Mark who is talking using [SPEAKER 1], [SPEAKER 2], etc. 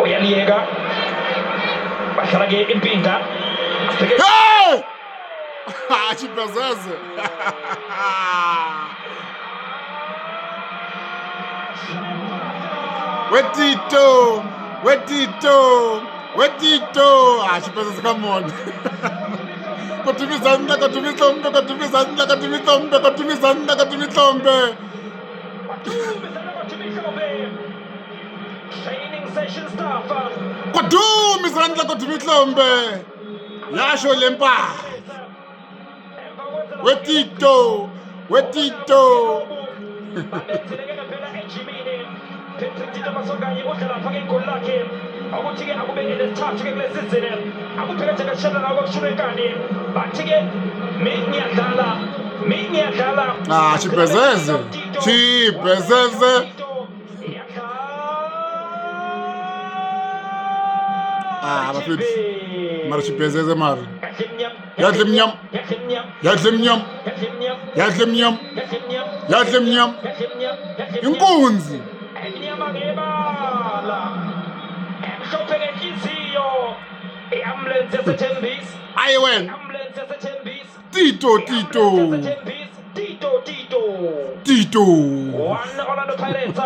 [SPEAKER 1] uyaliyeka bahlala-ke impinda
[SPEAKER 2] Hey! Chipezeze. Wetito. Chipezeze, come on. Kotumizanda.
[SPEAKER 1] training session staff
[SPEAKER 2] Kotumizanda. Yasho lempa. Wetito.
[SPEAKER 1] balethileke phela ejimini Tito Masonganye udlala lapha ngegoli lakhe akuthi-ke akubeke lesithathu-ke kule sizini akuphethe ngeshela nawo kwakushulekani bathi-ke mi ngiyadlala
[SPEAKER 2] Chipezeze. Bafethu. Mara Chipezeze mara. Yadle mnyam. Inkunzi.
[SPEAKER 1] emnyama ngebala emhlophe ngenhliziyo i-ambulensi yaseTembisa
[SPEAKER 2] Aye wena.
[SPEAKER 1] i-ambulensi yaseTembisa
[SPEAKER 2] Tito.
[SPEAKER 1] Tito
[SPEAKER 2] Tito.
[SPEAKER 1] One Orlando Pirates